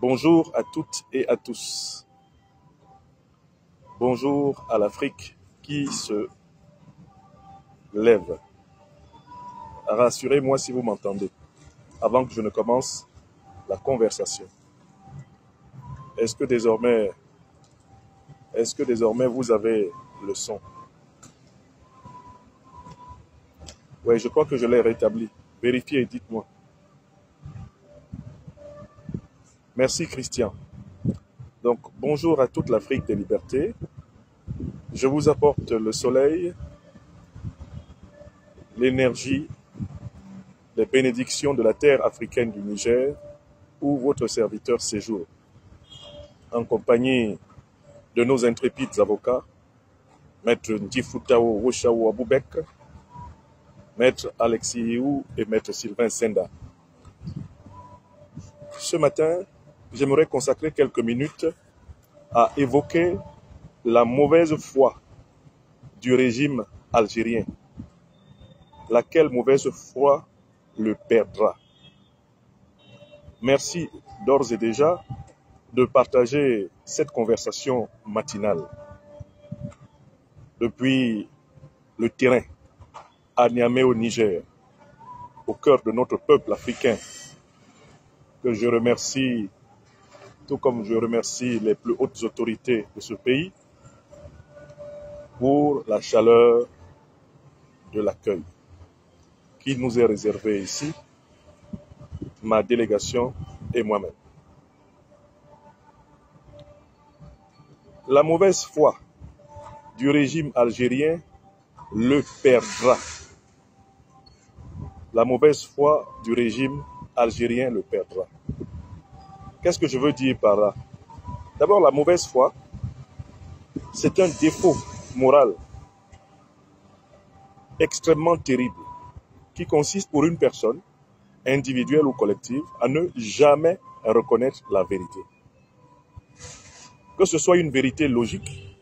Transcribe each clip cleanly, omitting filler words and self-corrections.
Bonjour à toutes et à tous. Bonjour à l'Afrique qui se lève. Rassurez-moi si vous m'entendez, avant que je ne commence la conversation. Est-ce que désormais vous avez le son? Oui, je crois que je l'ai rétabli. Vérifiez et dites-moi. Merci Christian. Donc, bonjour à toute l'Afrique des libertés. Je vous apporte le soleil, l'énergie, les bénédictions de la terre africaine du Niger, où votre serviteur séjourne, en compagnie de nos intrépides avocats, Maître Ndifutao Woshaou Aboubek, Maître Alexis Hiou et Maître Sylvain Senda. Ce matin, j'aimerais consacrer quelques minutes à évoquer la mauvaise foi du régime algérien. Laquelle mauvaise foi le perdra? Merci d'ores et déjà de partager cette conversation matinale. Depuis le terrain, à Niamey au Niger, au cœur de notre peuple africain, que je remercie, tout comme je remercie les plus hautes autorités de ce pays, pour la chaleur de l'accueil qui nous est réservé ici, ma délégation et moi-même. La mauvaise foi du régime algérien le perdra. La mauvaise foi du régime algérien le perdra. Qu'est-ce que je veux dire par là? D'abord, la mauvaise foi, c'est un défaut moral extrêmement terrible qui consiste pour une personne, individuelle ou collective, à ne jamais reconnaître la vérité. Que ce soit une vérité logique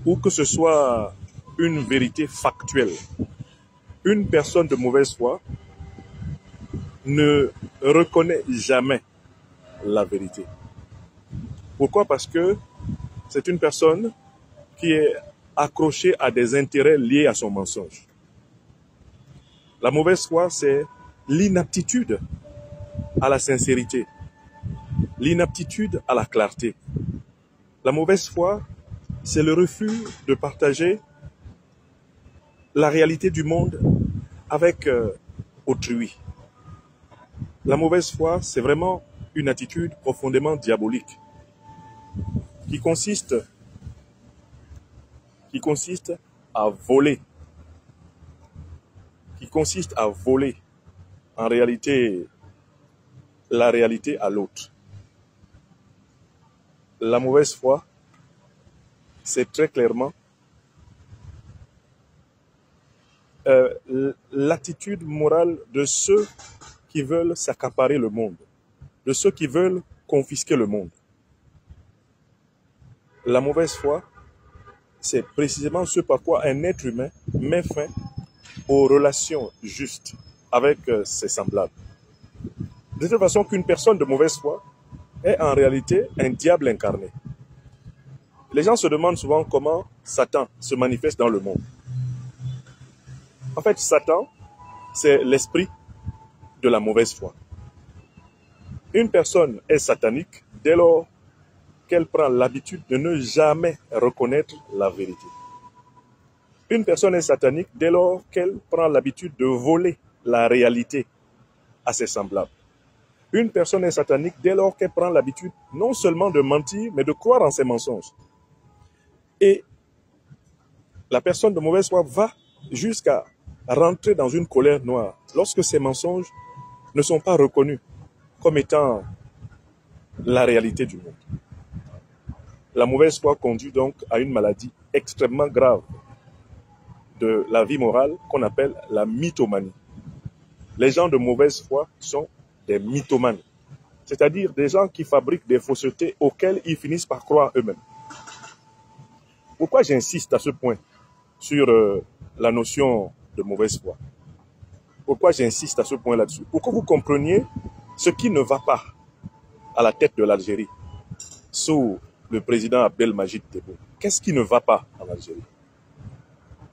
ou que ce soit une vérité factuelle. Une personne de mauvaise foi ne reconnaît jamais la vérité. Pourquoi? Parce que c'est une personne qui est accrochée à des intérêts liés à son mensonge. La mauvaise foi, c'est l'inaptitude à la sincérité, l'inaptitude à la clarté. La mauvaise foi, c'est le refus de partager la réalité du monde avec autrui. La mauvaise foi, c'est vraiment une attitude profondément diabolique qui consiste à voler, en réalité la réalité à l'autre. La mauvaise foi, c'est très clairement l'attitude morale de ceux qui veulent s'accaparer le monde, de ceux qui veulent confisquer le monde. La mauvaise foi, c'est précisément ce par quoi un être humain met fin aux relations justes avec ses semblables. De toute façon qu'une personne de mauvaise foi est en réalité un diable incarné. Les gens se demandent souvent comment Satan se manifeste dans le monde. En fait, Satan, c'est l'esprit de la mauvaise foi. Une personne est satanique dès lors qu'elle prend l'habitude de ne jamais reconnaître la vérité. Une personne est satanique dès lors qu'elle prend l'habitude de voler la réalité à ses semblables. Une personne est satanique dès lors qu'elle prend l'habitude non seulement de mentir, mais de croire en ses mensonges. Et la personne de mauvaise foi va jusqu'à rentrer dans une colère noire lorsque ces mensonges ne sont pas reconnus comme étant la réalité du monde. La mauvaise foi conduit donc à une maladie extrêmement grave de la vie morale qu'on appelle la mythomanie. Les gens de mauvaise foi sont des mythomanes, c'est-à-dire des gens qui fabriquent des faussetés auxquelles ils finissent par croire eux-mêmes. Pourquoi j'insiste à ce point sur la notion de mauvaise foi? Pourquoi j'insiste à ce point là-dessus? Pour que vous compreniez ce qui ne va pas à la tête de l'Algérie, sous le président Abdelmajid Tebboune. Qu'est-ce qui ne va pas en Algérie?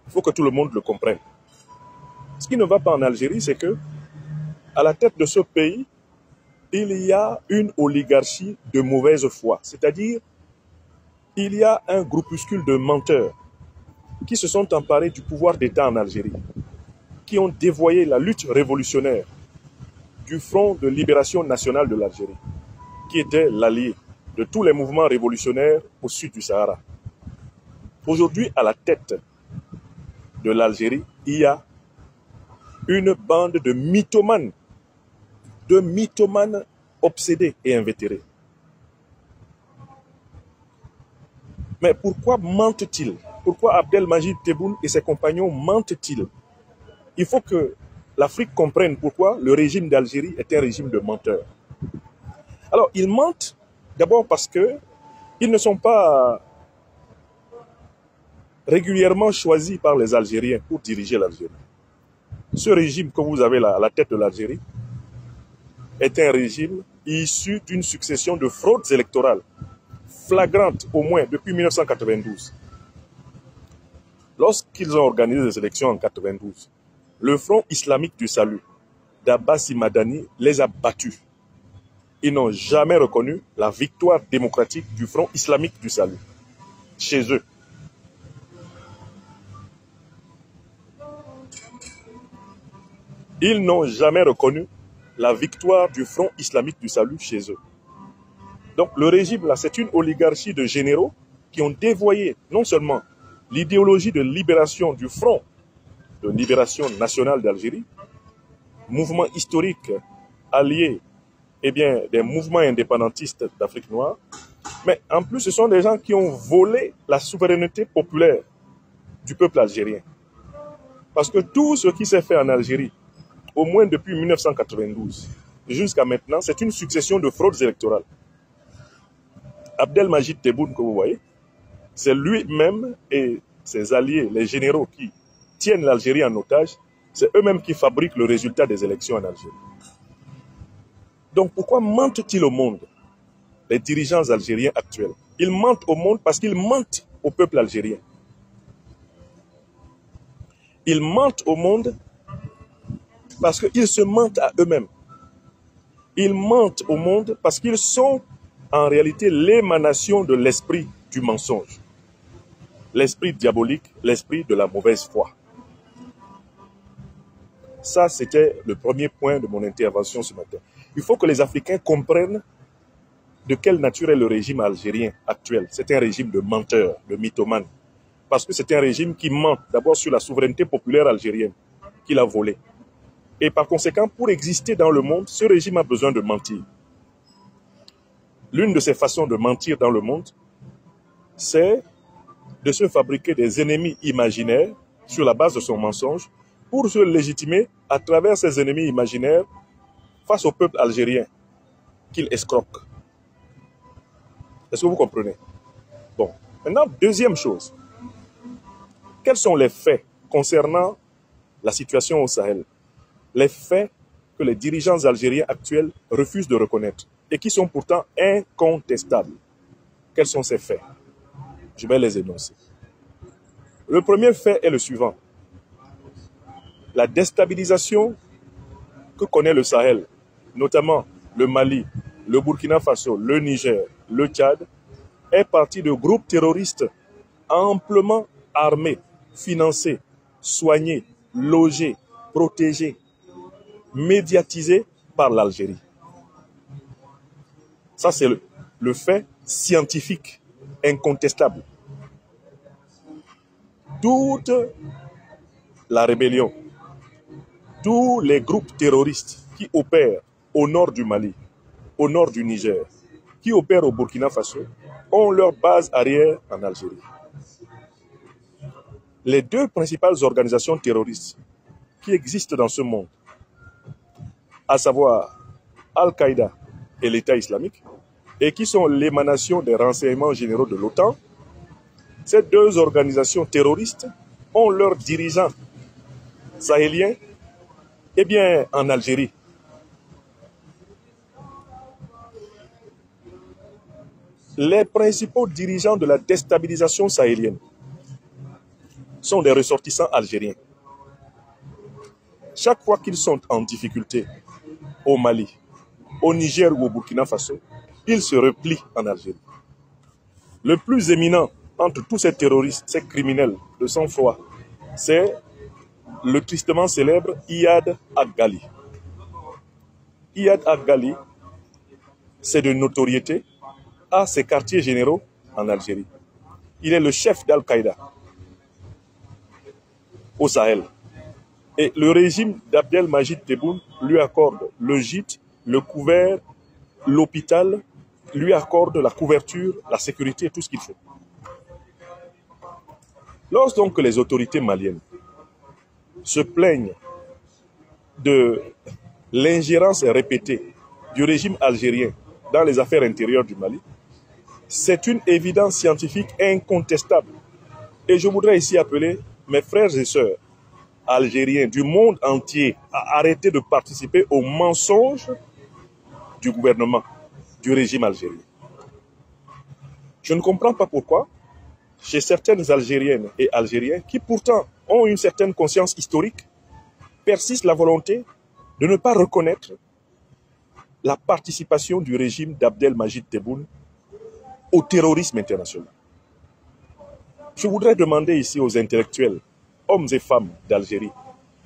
Il faut que tout le monde le comprenne. Ce qui ne va pas en Algérie, c'est que à la tête de ce pays, il y a une oligarchie de mauvaise foi. C'est-à-dire, il y a un groupuscule de menteurs qui se sont emparés du pouvoir d'État en Algérie, qui ont dévoyé la lutte révolutionnaire du Front de libération nationale de l'Algérie, qui était l'allié de tous les mouvements révolutionnaires au sud du Sahara. Aujourd'hui, à la tête de l'Algérie, il y a une bande de mythomanes obsédés et invétérés. Mais pourquoi mentent-ils? Pourquoi Abdelmajid Tebboune et ses compagnons mentent-ils? Il faut que l'Afrique comprenne pourquoi le régime d'Algérie est un régime de menteurs. Alors, ils mentent d'abord parce qu'ils ne sont pas régulièrement choisis par les Algériens pour diriger l'Algérie. Ce régime que vous avez là, à la tête de l'Algérie, est un régime issu d'une succession de fraudes électorales flagrantes au moins depuis 1992. Lorsqu'ils ont organisé les élections en 1992, le Front islamique du salut d'Abbassi Madani les a battus. Ils n'ont jamais reconnu la victoire démocratique du Front islamique du salut chez eux. Ils n'ont jamais reconnu la victoire du Front islamique du salut chez eux. Donc le régime là, c'est une oligarchie de généraux qui ont dévoyé non seulement l'idéologie de libération du Front de libération nationale d'Algérie, mouvement historique allié des mouvements indépendantistes d'Afrique noire, mais en plus ce sont des gens qui ont volé la souveraineté populaire du peuple algérien. Parce que tout ce qui s'est fait en Algérie, au moins depuis 1992 jusqu'à maintenant, c'est une succession de fraudes électorales. Abdelmajid Tebboune, que vous voyez, c'est lui-même et ses alliés, les généraux qui tiennent l'Algérie en otage, c'est eux-mêmes qui fabriquent le résultat des élections en Algérie. Donc pourquoi mentent-ils au monde, les dirigeants algériens actuels? Ils mentent au monde parce qu'ils mentent au peuple algérien. Ils mentent au monde parce qu'ils se mentent à eux-mêmes. Ils mentent au monde parce qu'ils sont en réalité l'émanation de l'esprit du mensonge. L'esprit diabolique, l'esprit de la mauvaise foi. Ça, c'était le premier point de mon intervention ce matin. Il faut que les Africains comprennent de quelle nature est le régime algérien actuel. C'est un régime de menteurs, de mythomanes. Parce que c'est un régime qui ment d'abord sur la souveraineté populaire algérienne, qu'il a volée. Et par conséquent, pour exister dans le monde, ce régime a besoin de mentir. L'une de ses façons de mentir dans le monde, c'est de se fabriquer des ennemis imaginaires sur la base de son mensonge pour se légitimer à travers ces ennemis imaginaires face au peuple algérien qu'il escroque. Est-ce que vous comprenez? Bon. Maintenant, deuxième chose. Quels sont les faits concernant la situation au Sahel? Les faits que les dirigeants algériens actuels refusent de reconnaître et qui sont pourtant incontestables. Quels sont ces faits? Je vais les énoncer. Le premier fait est le suivant. La déstabilisation que connaît le Sahel, notamment le Mali, le Burkina Faso, le Niger, le Tchad, est partie de groupes terroristes amplement armés, financés, soignés, logés, protégés, médiatisés par l'Algérie. Ça, c'est le fait scientifique, incontestable. Toute la rébellion, tous les groupes terroristes qui opèrent au nord du Mali, au nord du Niger, qui opèrent au Burkina Faso, ont leur base arrière en Algérie. Les deux principales organisations terroristes qui existent dans ce monde, à savoir Al-Qaïda et l'État islamique, et qui sont l'émanation des renseignements généraux de l'OTAN, ces deux organisations terroristes ont leurs dirigeants sahéliens en Algérie. Les principaux dirigeants de la déstabilisation sahélienne sont des ressortissants algériens. Chaque fois qu'ils sont en difficulté au Mali, au Niger ou au Burkina Faso, ils se replient en Algérie. Le plus éminent entre tous ces terroristes, ces criminels de sang-froid, c'est le tristement célèbre Iyad Ag-Ghali. Iyad Ag-Ghali, c'est de notoriété, a ses quartiers généraux en Algérie. Il est le chef d'Al-Qaïda au Sahel. Et le régime d'Abdelmajid Tebboune lui accorde le gîte, le couvert, l'hôpital, lui accorde la couverture, la sécurité, tout ce qu'il faut. Lorsque donc les autorités maliennes se plaignent de l'ingérence répétée du régime algérien dans les affaires intérieures du Mali, c'est une évidence scientifique incontestable. Et je voudrais ici appeler mes frères et sœurs algériens du monde entier à arrêter de participer aux mensonges du gouvernement, du régime algérien. Je ne comprends pas pourquoi, chez certaines Algériennes et Algériens qui pourtant ont une certaine conscience historique, persiste la volonté de ne pas reconnaître la participation du régime d'Abdelmajid Tebboune au terrorisme international. Je voudrais demander ici aux intellectuels, hommes et femmes d'Algérie,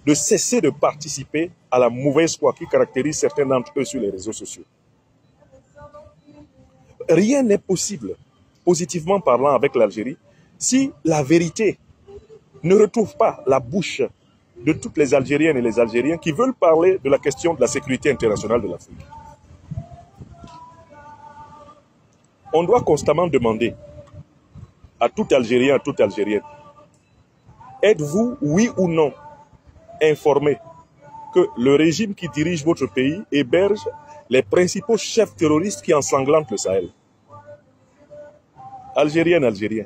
de cesser de participer à la mauvaise foi qui caractérise certains d'entre eux sur les réseaux sociaux. Rien n'est possible, positivement parlant, avec l'Algérie, si la vérité ne retrouve pas la bouche de toutes les Algériennes et les Algériens qui veulent parler de la question de la sécurité internationale de l'Afrique. On doit constamment demander à tout Algérien, à toute Algérienne, êtes-vous, oui ou non, informé que le régime qui dirige votre pays héberge les principaux chefs terroristes qui ensanglantent le Sahel? Algérienne, Algérien,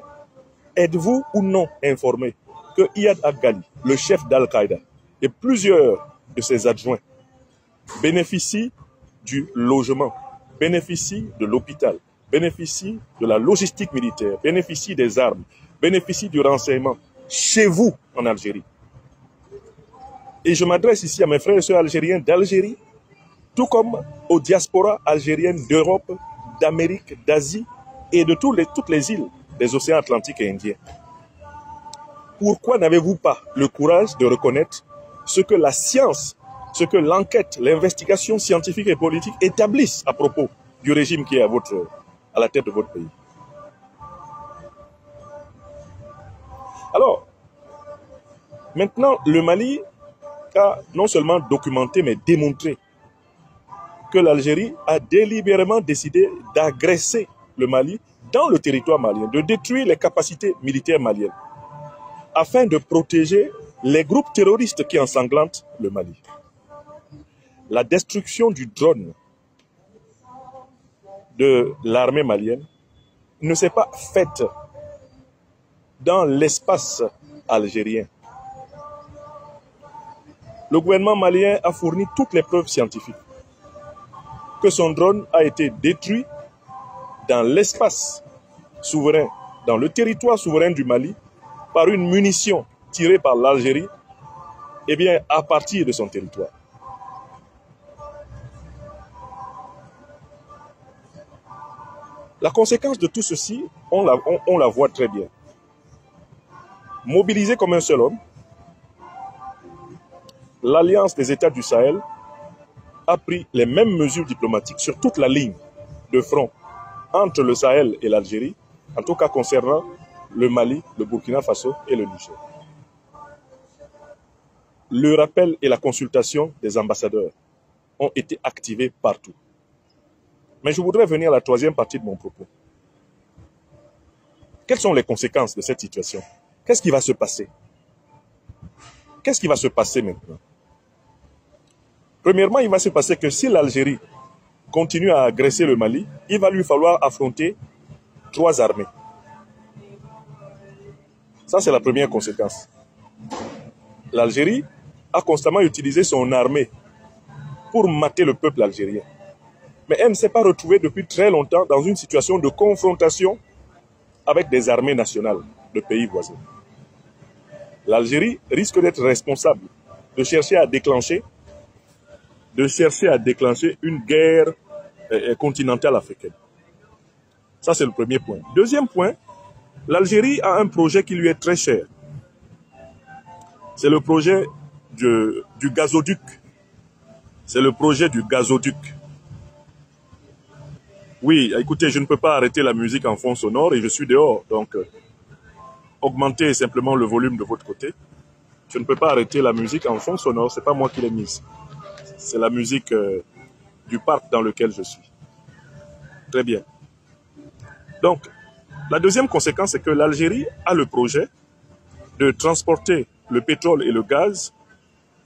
êtes-vous ou non informé que Iyad Ag-Ghali, le chef d'Al-Qaïda, et plusieurs de ses adjoints bénéficient du logement, bénéficient de l'hôpital, bénéficient de la logistique militaire, bénéficient des armes, bénéficient du renseignement chez vous en Algérie? Et je m'adresse ici à mes frères et sœurs algériens d'Algérie, tout comme aux diasporas algériennes d'Europe, d'Amérique, d'Asie et de toutes les îles des océans Atlantique et Indien. Pourquoi n'avez-vous pas le courage de reconnaître ce que la science, ce que l'enquête, l'investigation scientifique et politique établissent à propos du régime qui est à la tête de votre pays? Alors, maintenant, le Mali a non seulement documenté, mais démontré que l'Algérie a délibérément décidé d'agresser le Mali dans le territoire malien, de détruire les capacités militaires maliennes, afin de protéger les groupes terroristes qui ensanglantent le Mali. La destruction du drone de l'armée malienne ne s'est pas faite dans l'espace algérien. Le gouvernement malien a fourni toutes les preuves scientifiques que son drone a été détruit dans l'espace souverain, dans le territoire souverain du Mali, par une munition tirée par l'Algérie, eh bien, à partir de son territoire. La conséquence de tout ceci, on la voit très bien. Mobilisé comme un seul homme, l'Alliance des États du Sahel a pris les mêmes mesures diplomatiques sur toute la ligne de front entre le Sahel et l'Algérie, en tout cas concernant le Mali, le Burkina Faso et le Niger. Le rappel et la consultation des ambassadeurs ont été activés partout. Mais je voudrais venir à la troisième partie de mon propos. Quelles sont les conséquences de cette situation? Qu'est-ce qui va se passer? Qu'est-ce qui va se passer maintenant? Premièrement, il va se passer que si l'Algérie continue à agresser le Mali, il va lui falloir affronter 3 armées. Ça, c'est la première conséquence. L'Algérie a constamment utilisé son armée pour mater le peuple algérien. mais elle ne s'est pas retrouvée depuis très longtemps dans une situation de confrontation avec des armées nationales de pays voisins. L'Algérie risque d'être responsable de chercher à déclencher une guerre continentale africaine. Ça, c'est le premier point. Deuxième point, l'Algérie a un projet qui lui est très cher. C'est le projet du gazoduc. C'est le projet du gazoduc. Oui, écoutez, je ne peux pas arrêter la musique en fond sonore et je suis dehors. Donc, augmentez simplement le volume de votre côté. Je ne peux pas arrêter la musique en fond sonore, c'est pas moi qui l'ai mise. C'est la musique du parc dans lequel je suis. Très bien. Donc, la deuxième conséquence, c'est que l'Algérie a le projet de transporter le pétrole et le gaz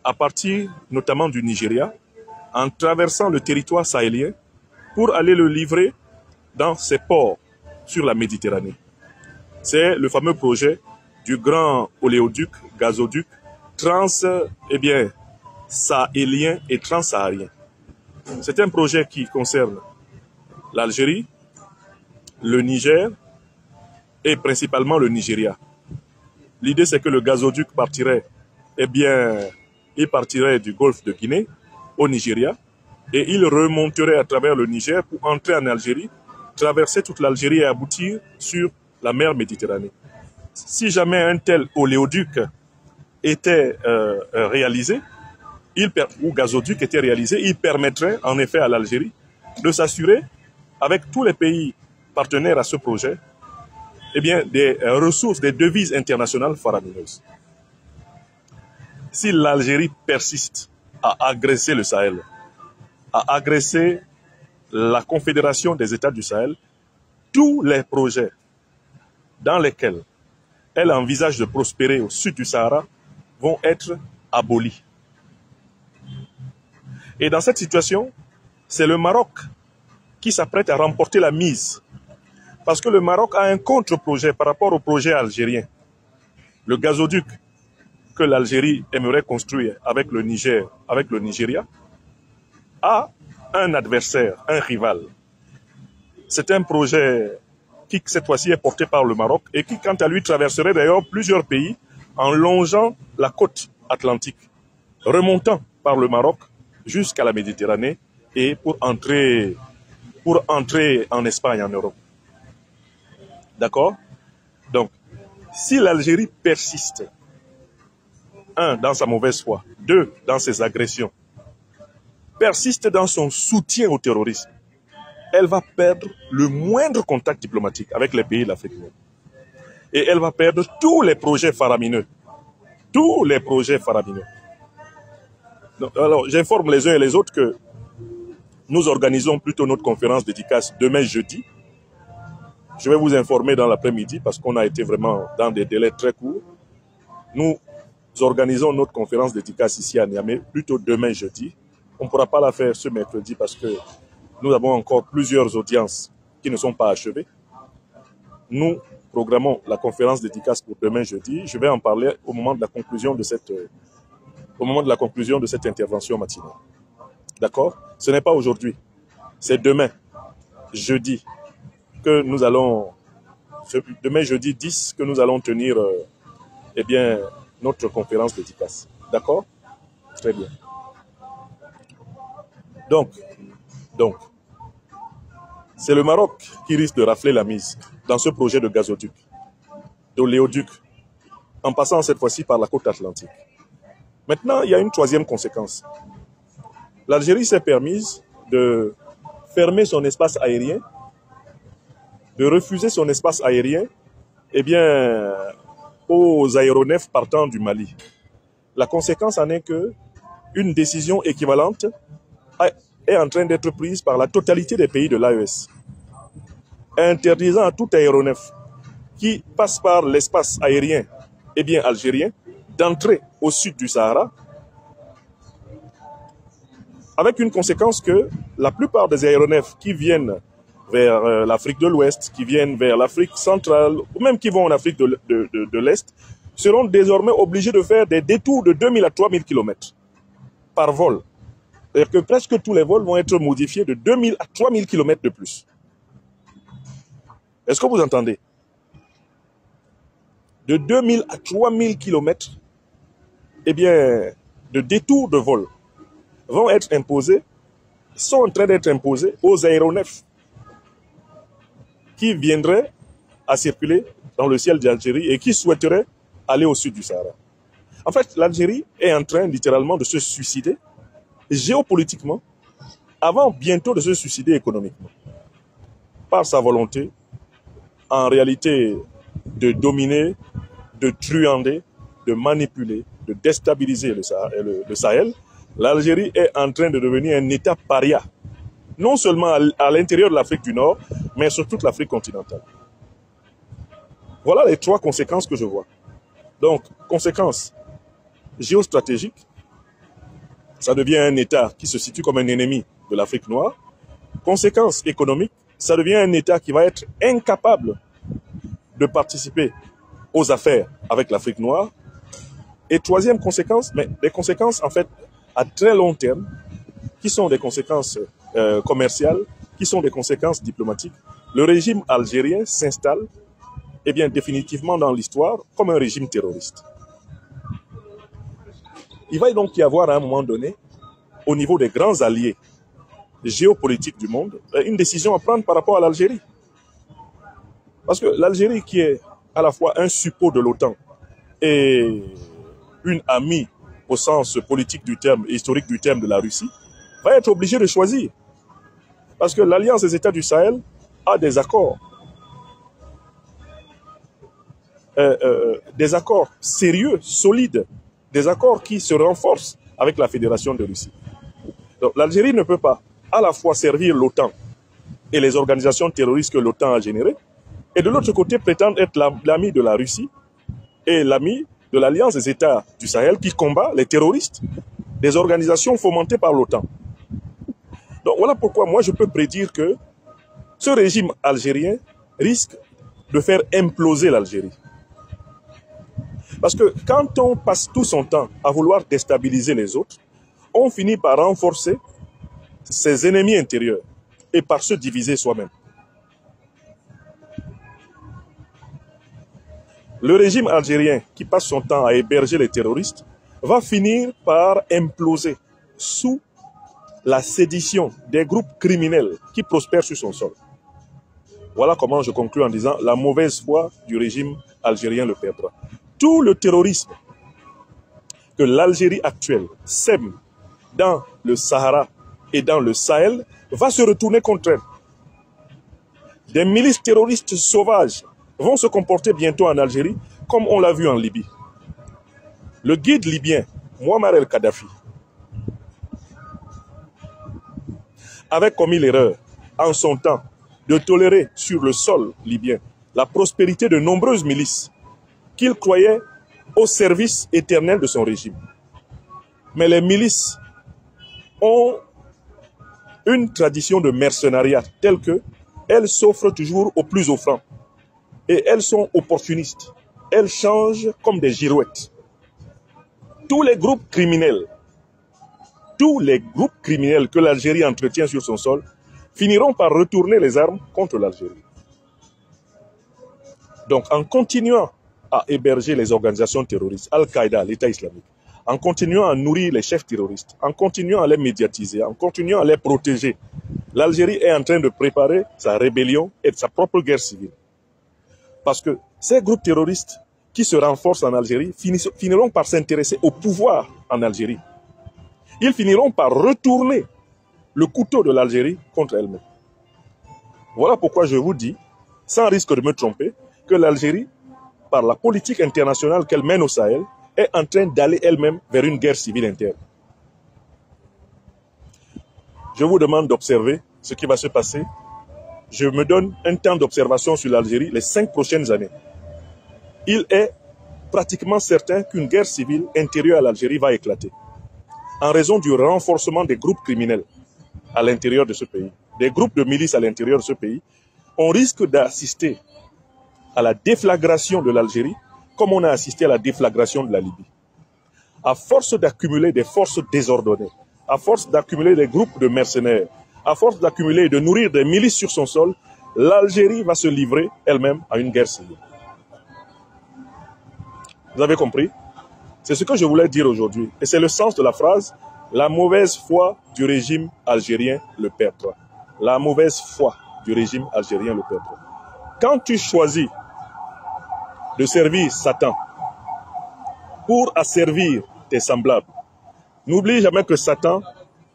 à partir notamment du Nigeria, en traversant le territoire sahélien pour aller le livrer dans ses ports sur la Méditerranée. C'est le fameux projet du grand oléoduc, gazoduc, sahélien et transsaharien. C'est un projet qui concerne l'Algérie, le Niger et principalement le Nigeria. L'idée, c'est que le gazoduc partirait du golfe de Guinée au Nigeria et il remonterait à travers le Niger pour entrer en Algérie, traverser toute l'Algérie et aboutir sur la mer Méditerranée. Si jamais un tel oléoduc était réalisé, ou gazoduc était réalisé, il permettrait en effet à l'Algérie de s'assurer, avec tous les pays partenaires à ce projet, des ressources, des devises internationales faramineuses. Si l'Algérie persiste à agresser le Sahel, à agresser la Confédération des États du Sahel, tous les projets dans lesquels elle envisage de prospérer au sud du Sahara vont être abolis. Et dans cette situation, c'est le Maroc qui s'apprête à remporter la mise. Parce que le Maroc a un contre-projet par rapport au projet algérien. Le gazoduc que l'Algérie aimerait construire avec le Niger, avec le Nigeria, a un adversaire, un rival. C'est un projet qui, cette fois-ci, est porté par le Maroc et qui, quant à lui, traverserait d'ailleurs plusieurs pays en longeant la côte atlantique, remontant par le Maroc jusqu'à la Méditerranée et pour entrer en Espagne, en Europe. D'accord? Donc, si l'Algérie persiste, 1, dans sa mauvaise foi, 2, dans ses agressions, persiste dans son soutien au terrorisme, elle va perdre le moindre contact diplomatique avec les pays de l'Afrique. Et elle va perdre tous les projets faramineux. Tous les projets faramineux. Donc, alors, j'informe les uns et les autres que nous organisons plutôt notre conférence dédicace demain jeudi. Je vais vous informer dans l'après-midi parce qu'on a été vraiment dans des délais très courts. Nous organisons notre conférence dédicace ici à Niamey plutôt demain jeudi. On ne pourra pas la faire ce mercredi parce que nous avons encore plusieurs audiences qui ne sont pas achevées. Nous programmons la conférence dédicace pour demain jeudi. Je vais en parler au moment de la conclusion de cette intervention matinale. D'accord? Ce n'est pas aujourd'hui. C'est demain, jeudi, que nous allons, demain jeudi 10, que nous allons tenir notre conférence dédicace. D'accord? Très bien. Donc, c'est le Maroc qui risque de rafler la mise dans ce projet de gazoduc, d'oléoduc, en passant cette fois-ci par la côte atlantique. Maintenant, il y a une troisième conséquence. L'Algérie s'est permise de fermer son espace aérien, de refuser son espace aérien, aux aéronefs partant du Mali. La conséquence en est que une décision équivalente est en train d'être prise par la totalité des pays de l'AES, interdisant à tout aéronef qui passe par l'espace aérien algérien d'entrer au sud du Sahara, avec une conséquence que la plupart des aéronefs qui viennent vers l'Afrique de l'Ouest, qui viennent vers l'Afrique centrale, ou même qui vont en Afrique de l'Est, seront désormais obligés de faire des détours de 2000 à 3000 km par vol. C'est-à-dire que presque tous les vols vont être modifiés de 2000 à 3000 km de plus. Est-ce que vous entendez? De 2000 à 3000 km, eh bien, de détours de vol vont être imposés, sont en train d'être imposés aux aéronefs qui viendraient à circuler dans le ciel d'Algérie et qui souhaiteraient aller au sud du Sahara. En fait, l'Algérie est en train littéralement de se suicider géopolitiquement avant bientôt de se suicider économiquement. Par sa volonté, en réalité, de dominer, de truander, de manipuler, de déstabiliser le Sahel, l'Algérie est en train de devenir un État paria, non seulement à l'intérieur de l'Afrique du Nord, mais sur toute l'Afrique continentale. Voilà les trois conséquences que je vois. Donc, conséquences géostratégiques, ça devient un État qui se situe comme un ennemi de l'Afrique noire. Conséquences économiques, ça devient un État qui va être incapable de participer aux affaires avec l'Afrique noire. Et troisième conséquence, mais des conséquences en fait à très long terme, qui sont des conséquences commerciales, qui sont des conséquences diplomatiques. Le régime algérien s'installe eh bien, définitivement dans l'histoire comme un régime terroriste. Il va donc y avoir à un moment donné, au niveau des grands alliés géopolitiques du monde, une décision à prendre par rapport à l'Algérie. Parce que l'Algérie, qui est à la fois un suppôt de l'OTAN et une amie au sens politique du terme, historique du terme de la Russie, va être obligée de choisir. Parce que l'Alliance des États du Sahel a des accords sérieux, solides, des accords qui se renforcent avec la Fédération de Russie. Donc l'Algérie ne peut pas à la fois servir l'OTAN et les organisations terroristes que l'OTAN a générées, et de l'autre côté prétendre être l'ami de la Russie et l'ami de l'Alliance des États du Sahel qui combat les terroristes, des organisations fomentées par l'OTAN. Donc voilà pourquoi moi je peux prédire que ce régime algérien risque de faire imploser l'Algérie. Parce que quand on passe tout son temps à vouloir déstabiliser les autres, on finit par renforcer ses ennemis intérieurs et par se diviser soi-même. Le régime algérien qui passe son temps à héberger les terroristes va finir par imploser sous la sédition des groupes criminels qui prospèrent sur son sol. Voilà comment je conclue en disant la mauvaise foi du régime algérien le perdra. Tout le terrorisme que l'Algérie actuelle sème dans le Sahara et dans le Sahel va se retourner contre elle. Des milices terroristes sauvages vont se comporter bientôt en Algérie comme on l'a vu en Libye. Le guide libyen, Muammar el-Kadhafi, avait commis l'erreur en son temps de tolérer sur le sol libyen la prospérité de nombreuses milices qu'il croyait au service éternel de son régime. Mais les milices ont une tradition de mercenariat telle que elles s'offrent toujours aux plus offrants. Et elles sont opportunistes. Elles changent comme des girouettes. Tous les groupes criminels que l'Algérie entretient sur son sol finiront par retourner les armes contre l'Algérie. Donc, en continuant à héberger les organisations terroristes, Al-Qaïda, l'État islamique, en continuant à nourrir les chefs terroristes, en continuant à les médiatiser, en continuant à les protéger, l'Algérie est en train de préparer sa rébellion et sa propre guerre civile. Parce que ces groupes terroristes qui se renforcent en Algérie finiront par s'intéresser au pouvoir en Algérie. Ils finiront par retourner le couteau de l'Algérie contre elle-même. Voilà pourquoi je vous dis, sans risque de me tromper, que l'Algérie, par la politique internationale qu'elle mène au Sahel, est en train d'aller elle-même vers une guerre civile interne. Je vous demande d'observer ce qui va se passer. Je me donne un temps d'observation sur l'Algérie les 5 prochaines années. Il est pratiquement certain qu'une guerre civile intérieure à l'Algérie va éclater en raison du renforcement des groupes criminels à l'intérieur de ce pays, des groupes de milices à l'intérieur de ce pays. On risque d'assister à la déflagration de l'Algérie comme on a assisté à la déflagration de la Libye. À force d'accumuler des forces désordonnées, à force d'accumuler des groupes de mercenaires, à force d'accumuler et de nourrir des milices sur son sol, l'Algérie va se livrer elle-même à une guerre civile. Vous avez compris? C'est ce que je voulais dire aujourd'hui. Et c'est le sens de la phrase « La mauvaise foi du régime algérien le perdra ». La mauvaise foi du régime algérien le perdra. Quand tu choisis de servir Satan pour asservir tes semblables, n'oublie jamais que Satan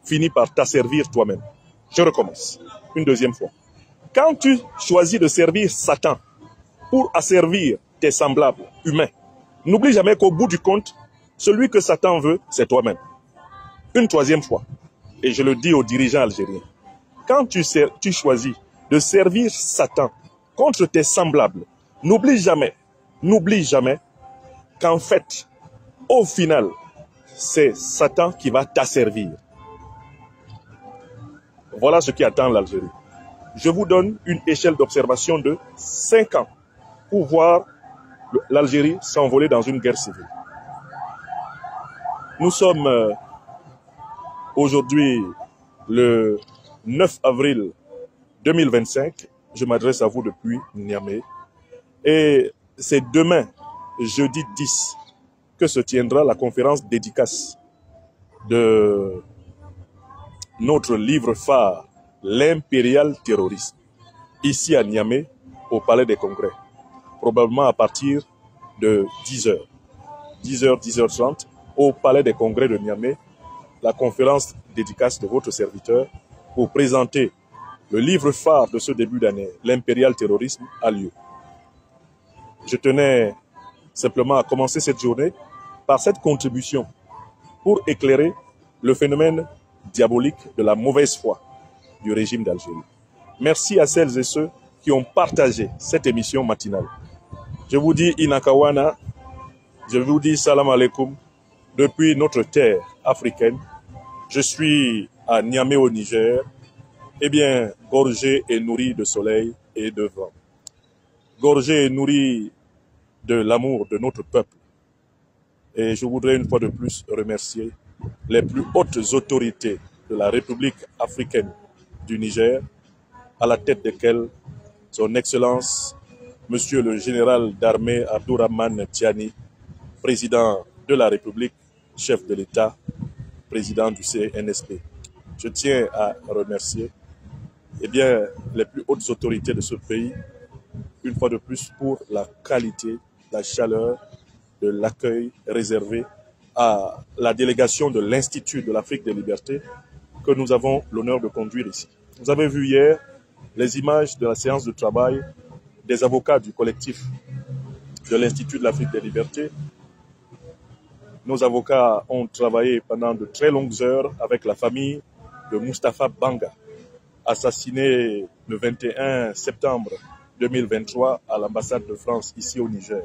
finit par t'asservir toi-même. Je recommence une deuxième fois. Quand tu choisis de servir Satan pour asservir tes semblables humains, n'oublie jamais qu'au bout du compte, celui que Satan veut, c'est toi-même. Une troisième fois, et je le dis aux dirigeants algériens, quand tu choisis de servir Satan contre tes semblables, n'oublie jamais qu'en fait, au final, c'est Satan qui va t'asservir. Voilà ce qui attend l'Algérie. Je vous donne une échelle d'observation de 5 ans pour voir l'Algérie s'envoler dans une guerre civile. Nous sommes aujourd'hui le 9 avril 2025. Je m'adresse à vous depuis Niamey. Et c'est demain, jeudi 10, que se tiendra la conférence dédicace de notre livre phare, L'impérial terrorisme, ici à Niamey, au Palais des Congrès, probablement à partir de 10h, 10h30, au Palais des Congrès de Niamey, la conférence dédicace de votre serviteur pour présenter le livre phare de ce début d'année, L'impérial terrorisme, a lieu. Je tenais simplement à commencer cette journée par cette contribution pour éclairer le phénomène diabolique de la mauvaise foi du régime d'Algérie. Merci à celles et ceux qui ont partagé cette émission matinale. Je vous dis Inakawana, je vous dis salam alaikum depuis notre terre africaine. Je suis à Niamey au Niger, eh bien, gorgé et nourri de soleil et de vent. Gorgé et nourri de l'amour de notre peuple. Et je voudrais une fois de plus remercier les plus hautes autorités de la République africaine du Niger, à la tête desquelles son Excellence, Monsieur le Général d'armée Abdourahmane Tiani, président de la République, chef de l'État, président du CNSP. Je tiens à remercier eh bien, les plus hautes autorités de ce pays, une fois de plus, pour la qualité, la chaleur de l'accueil réservé à la délégation de l'Institut de l'Afrique des Libertés que nous avons l'honneur de conduire ici. Vous avez vu hier les images de la séance de travail des avocats du collectif de l'Institut de l'Afrique des Libertés. Nos avocats ont travaillé pendant de très longues heures avec la famille de Moustapha Banga, assassiné le 21 septembre 2023 à l'ambassade de France ici au Niger.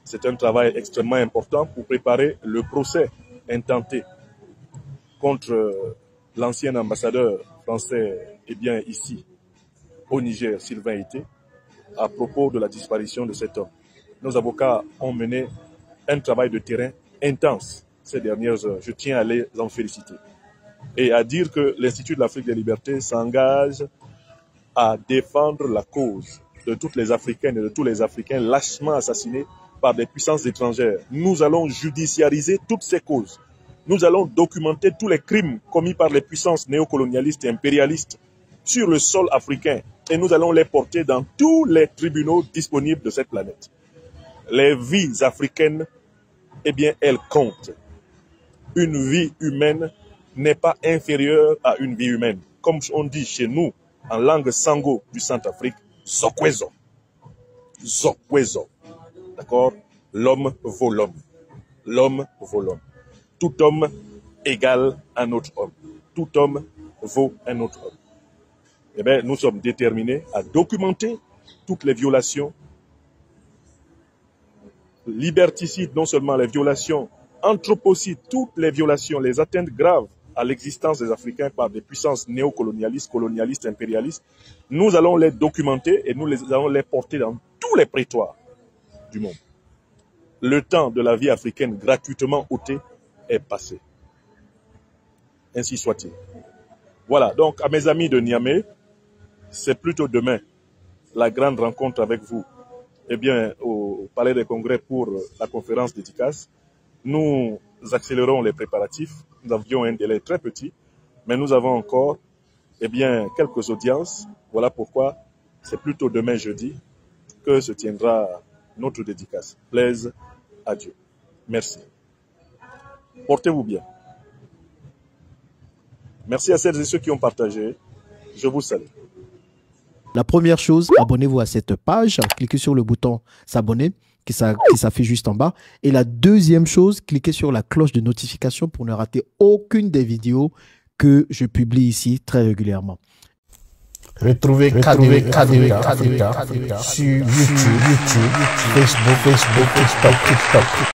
C'est un travail extrêmement important pour préparer le procès intenté contre l'ancien ambassadeur français, eh bien ici au Niger, Sylvain Ité, à propos de la disparition de cet homme. Nos avocats ont mené un travail de terrain intense ces dernières heures. Je tiens à les en féliciter. Et à dire que l'Institut de l'Afrique des Libertés s'engage à défendre la cause de toutes les Africaines et de tous les Africains lâchement assassinés par des puissances étrangères. Nous allons judiciariser toutes ces causes. Nous allons documenter tous les crimes commis par les puissances néocolonialistes et impérialistes sur le sol africain et nous allons les porter dans tous les tribunaux disponibles de cette planète. Les vies africaines, eh bien, elles comptent. Une vie humaine n'est pas inférieure à une vie humaine. Comme on dit chez nous, en langue sango du Centrafrique, Zokwezo. Zokwezo. D'accord? L'homme vaut l'homme. L'homme vaut l'homme. Tout homme égale un autre homme. Tout homme vaut un autre homme. Eh bien, nous sommes déterminés à documenter toutes les violations liberticides, non seulement les violations anthropocides, toutes les violations, les atteintes graves à l'existence des Africains par des puissances néocolonialistes, colonialistes, impérialistes. Nous allons les documenter et nous allons les porter dans tous les prétoires du monde. Le temps de la vie africaine gratuitement ôté est passé. ainsi soit-il. Voilà, donc à mes amis de Niamey, c'est plutôt demain la grande rencontre avec vous, eh bien, au Palais des Congrès pour la conférence dédicace. Nous accélérons les préparatifs. Nous avions un délai très petit, mais nous avons encore, eh bien, quelques audiences. Voilà pourquoi c'est plutôt demain jeudi que se tiendra notre dédicace. Plaise à Dieu. Merci. Portez-vous bien. Merci à celles et ceux qui ont partagé. Je vous salue. La première chose, abonnez-vous à cette page. Cliquez sur le bouton s'abonner qui s'affiche juste en bas. Et la deuxième chose, cliquez sur la cloche de notification pour ne rater aucune des vidéos que je publie ici très régulièrement. Retrouvez KDV Africa sur YouTube, Facebook, TikTok.